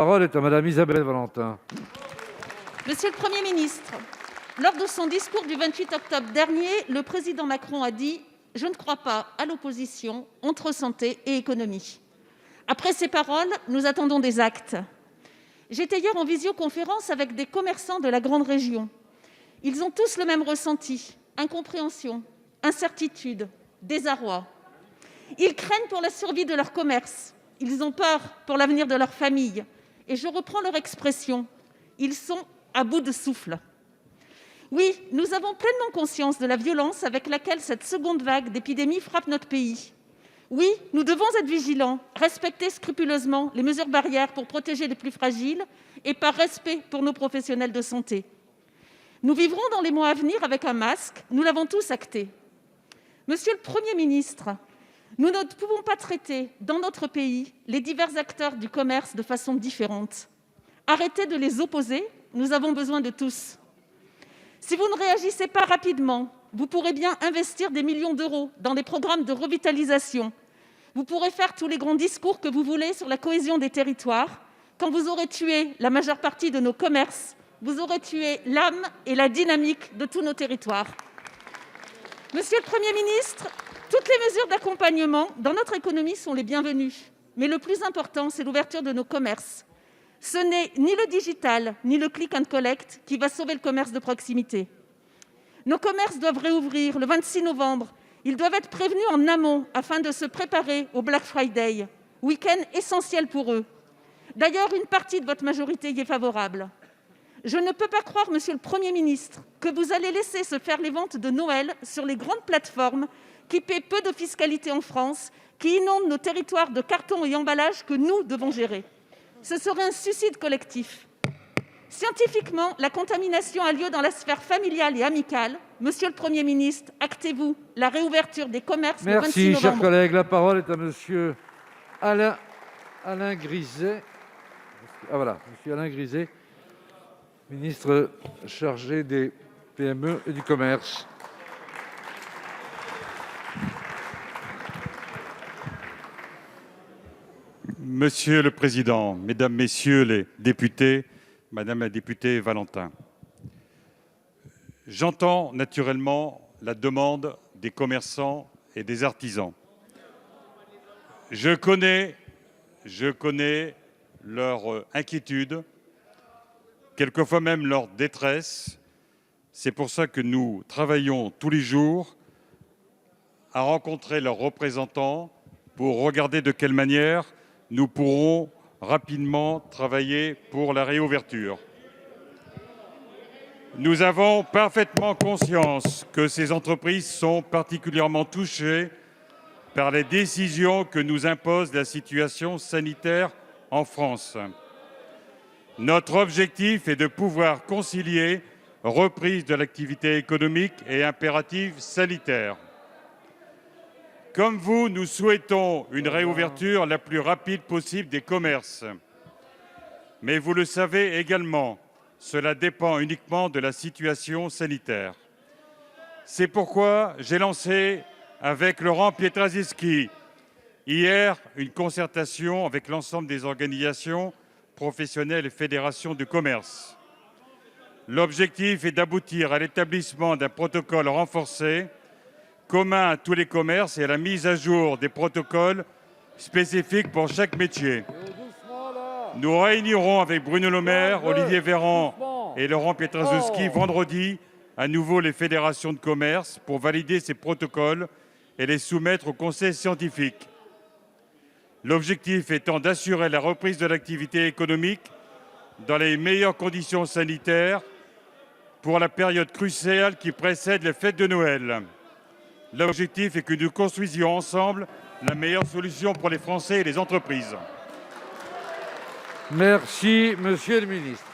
La parole est à Madame Isabelle Valentin. Monsieur le Premier ministre, lors de son discours du 28 octobre dernier, le président Macron a dit « Je ne crois pas à l'opposition entre santé et économie ». Après ces paroles, nous attendons des actes. J'étais hier en visioconférence avec des commerçants de la grande région. Ils ont tous le même ressenti, incompréhension, incertitude, désarroi. Ils craignent pour la survie de leur commerce. Ils ont peur pour l'avenir de leur famille. Et je reprends leur expression, ils sont à bout de souffle. Oui, nous avons pleinement conscience de la violence avec laquelle cette seconde vague d'épidémie frappe notre pays. Oui, nous devons être vigilants, respecter scrupuleusement les mesures barrières pour protéger les plus fragiles et par respect pour nos professionnels de santé. Nous vivrons dans les mois à venir avec un masque, nous l'avons tous acté. Monsieur le Premier ministre, nous ne pouvons pas traiter dans notre pays les divers acteurs du commerce de façon différente. Arrêtez de les opposer, nous avons besoin de tous. Si vous ne réagissez pas rapidement, vous pourrez bien investir des millions d'euros dans des programmes de revitalisation. Vous pourrez faire tous les grands discours que vous voulez sur la cohésion des territoires. Quand vous aurez tué la majeure partie de nos commerces, vous aurez tué l'âme et la dynamique de tous nos territoires. Monsieur le Premier ministre, toutes les mesures d'accompagnement dans notre économie sont les bienvenues. Mais le plus important, c'est l'ouverture de nos commerces. Ce n'est ni le digital, ni le click and collect qui va sauver le commerce de proximité. Nos commerces doivent réouvrir le 26 novembre. Ils doivent être prévenus en amont afin de se préparer au Black Friday, week-end essentiel pour eux. D'ailleurs, une partie de votre majorité y est favorable. Je ne peux pas croire, monsieur le Premier ministre, que vous allez laisser se faire les ventes de Noël sur les grandes plateformes qui paient peu de fiscalité en France, qui inondent nos territoires de cartons et emballages que nous devons gérer. Ce serait un suicide collectif. Scientifiquement, la contamination a lieu dans la sphère familiale et amicale. Monsieur le Premier ministre, actez-vous la réouverture des commerces le 26 novembre. Merci, chers collègues. La parole est à monsieur Alain Griset. Monsieur Alain Griset, ministre chargé des PME et du commerce. Monsieur le Président, Mesdames, Messieurs les députés, Madame la députée Valentin, j'entends naturellement la demande des commerçants et des artisans. Je connais leur inquiétude, quelquefois même leur détresse. C'est pour ça que nous travaillons tous les jours à rencontrer leurs représentants pour regarder de quelle manière nous pourrons rapidement travailler pour la réouverture. Nous avons parfaitement conscience que ces entreprises sont particulièrement touchées par les décisions que nous impose la situation sanitaire en France. Notre objectif est de pouvoir concilier reprise de l'activité économique et impératifs sanitaires. Comme vous, nous souhaitons une réouverture la plus rapide possible des commerces. Mais vous le savez également, cela dépend uniquement de la situation sanitaire. C'est pourquoi j'ai lancé avec Laurent Pietraszewski hier une concertation avec l'ensemble des organisations professionnelles et fédérations du commerce. L'objectif est d'aboutir à l'établissement d'un protocole renforcé commun à tous les commerces et à la mise à jour des protocoles spécifiques pour chaque métier. Nous réunirons avec Bruno Le Maire, Olivier Véran et Laurent Pietraszewski vendredi à nouveau les fédérations de commerce pour valider ces protocoles et les soumettre au conseil scientifique. L'objectif étant d'assurer la reprise de l'activité économique dans les meilleures conditions sanitaires pour la période cruciale qui précède les fêtes de Noël. L'objectif est que nous construisions ensemble la meilleure solution pour les Français et les entreprises. Merci, monsieur le ministre.